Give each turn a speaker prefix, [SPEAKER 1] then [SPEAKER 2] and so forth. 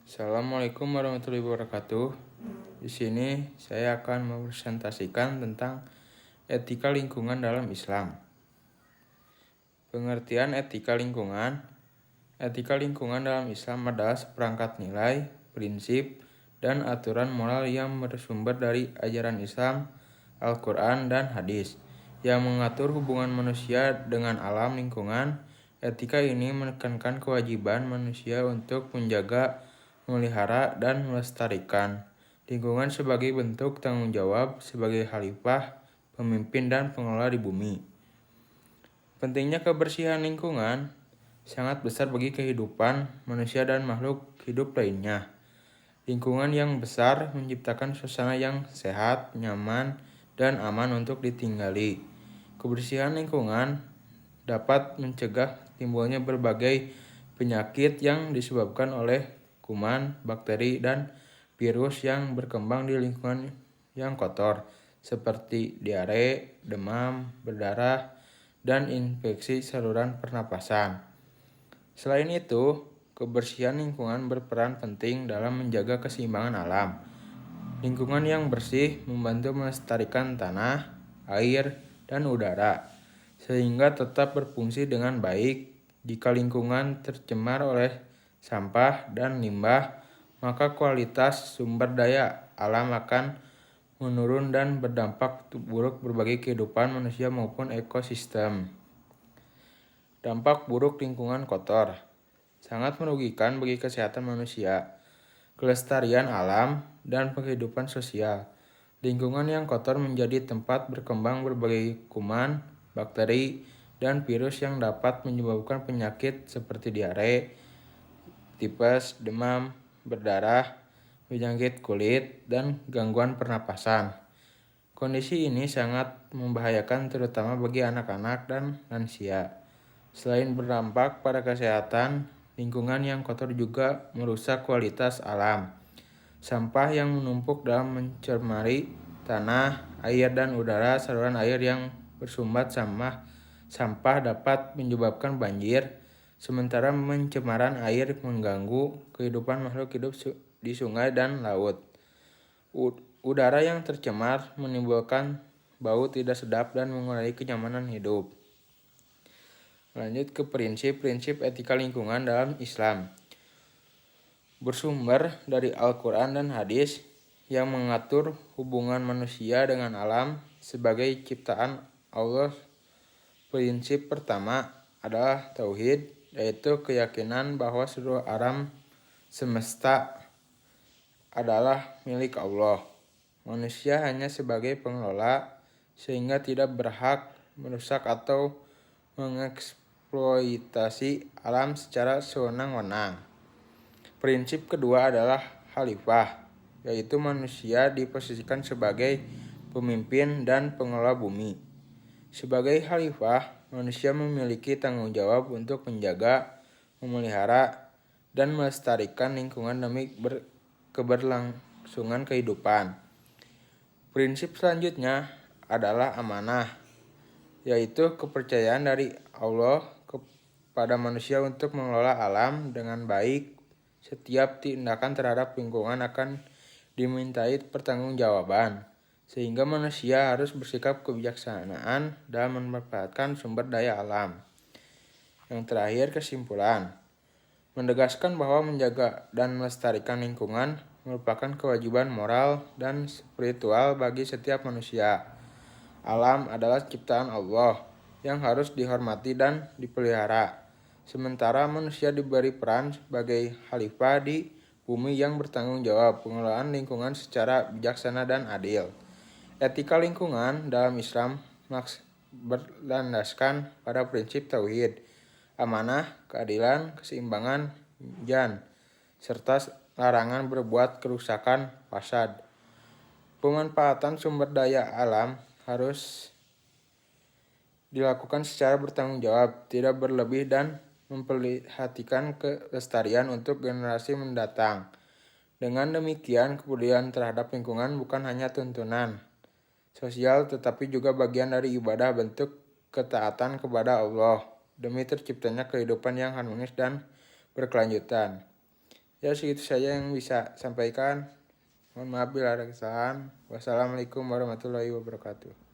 [SPEAKER 1] Assalamualaikum warahmatullahi wabarakatuh. Di sini saya akan mempresentasikan tentang etika lingkungan dalam Islam. Pengertian etika lingkungan. Etika lingkungan dalam Islam adalah seperangkat nilai, prinsip, dan aturan moral yang bersumber dari ajaran Islam, Al-Quran, dan hadis yang mengatur hubungan manusia dengan alam lingkungan. Etika ini menekankan kewajiban manusia untuk menjaga, memelihara, dan melestarikan lingkungan sebagai bentuk tanggung jawab sebagai khalifah, pemimpin, dan pengelola di bumi. Pentingnya kebersihan lingkungan sangat besar bagi kehidupan manusia dan makhluk hidup lainnya. Lingkungan yang besar menciptakan suasana yang sehat, nyaman, dan aman untuk ditinggali. Kebersihan lingkungan dapat mencegah timbulnya berbagai penyakit yang disebabkan oleh kuman, bakteri, dan virus yang berkembang di lingkungan yang kotor, seperti diare, demam, berdarah, dan infeksi saluran pernapasan. Selain itu, kebersihan lingkungan berperan penting dalam menjaga keseimbangan alam. Lingkungan yang bersih membantu melestarikan tanah, air, dan udara, sehingga tetap berfungsi dengan baik. Jika lingkungan tercemar oleh sampah dan limbah, maka kualitas sumber daya alam akan menurun dan berdampak buruk bagi kehidupan manusia maupun ekosistem. Dampak buruk lingkungan kotor sangat merugikan bagi kesehatan manusia, kelestarian alam, dan kehidupan sosial. Lingkungan yang kotor menjadi tempat berkembang berbagai kuman, bakteri, dan virus yang dapat menyebabkan penyakit seperti diare, tipes, demam, berdarah, penyakit kulit, dan gangguan pernapasan. Kondisi ini sangat membahayakan terutama bagi anak-anak dan lansia. Selain berdampak pada kesehatan, lingkungan yang kotor juga merusak kualitas alam. Sampah yang menumpuk dalam mencemari tanah, air, dan udara. Saluran air yang bersumbat sampah dapat menyebabkan banjir, sementara pencemaran air mengganggu kehidupan makhluk hidup di sungai dan laut. Udara yang tercemar menimbulkan bau tidak sedap dan mengurangi kenyamanan hidup. Lanjut ke prinsip-prinsip etika lingkungan dalam Islam. Bersumber dari Al-Quran dan hadis yang mengatur hubungan manusia dengan alam sebagai ciptaan Allah. Prinsip pertama adalah tauhid, yaitu keyakinan bahwa seluruh alam semesta adalah milik Allah. Manusia hanya sebagai pengelola, sehingga tidak berhak merusak atau mengeksploitasi alam secara sewenang-wenang. Prinsip kedua adalah khalifah, yaitu manusia diposisikan sebagai pemimpin dan pengelola bumi. Sebagai khalifah, manusia memiliki tanggung jawab untuk menjaga, memelihara, dan melestarikan lingkungan demi keberlangsungan kehidupan. Prinsip selanjutnya adalah amanah, yaitu kepercayaan dari Allah kepada manusia untuk mengelola alam dengan baik. Setiap tindakan terhadap lingkungan akan dimintai pertanggungjawaban, sehingga manusia harus bersikap kebijaksanaan dalam memanfaatkan sumber daya alam. Yang terakhir, kesimpulan. Menegaskan bahwa menjaga dan melestarikan lingkungan merupakan kewajiban moral dan spiritual bagi setiap manusia. Alam adalah ciptaan Allah yang harus dihormati dan dipelihara. Sementara manusia diberi peran sebagai khalifah di bumi yang bertanggung jawab pengelolaan lingkungan secara bijaksana dan adil. Etika lingkungan dalam Islam berlandaskan pada prinsip tauhid, amanah, keadilan, keseimbangan, serta larangan berbuat kerusakan, fasad. Pemanfaatan sumber daya alam harus dilakukan secara bertanggung jawab, tidak berlebih, dan memperhatikan kelestarian untuk generasi mendatang. Dengan demikian, kepedulian terhadap lingkungan bukan hanya tuntunan sosial, tetapi juga bagian dari ibadah bentuk ketaatan kepada Allah demi terciptanya kehidupan yang harmonis dan berkelanjutan. Ya segitu saja yang bisa sampaikan. Mohon maaf bila ada kesalahan. Wassalamualaikum warahmatullahi wabarakatuh.